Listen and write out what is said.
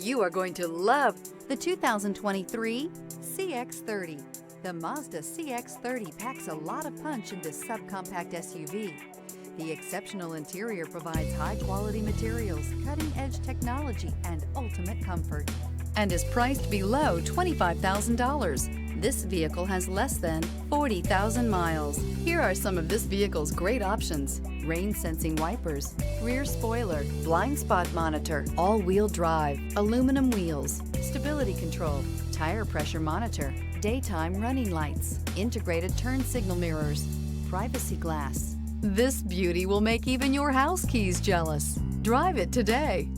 You are going to love the 2023 CX-30. The Mazda CX-30 packs a lot of punch in this subcompact SUV. The exceptional interior provides high-quality materials, cutting-edge technology, and ultimate comfort, and is priced below $25,000. This vehicle has less than 40,000 miles. Here are some of this vehicle's great options: rain-sensing wipers, rear spoiler, blind spot monitor, all-wheel drive, aluminum wheels, stability control, tire pressure monitor, daytime running lights, integrated turn signal mirrors, privacy glass. This beauty will make even your house keys jealous. Drive it today.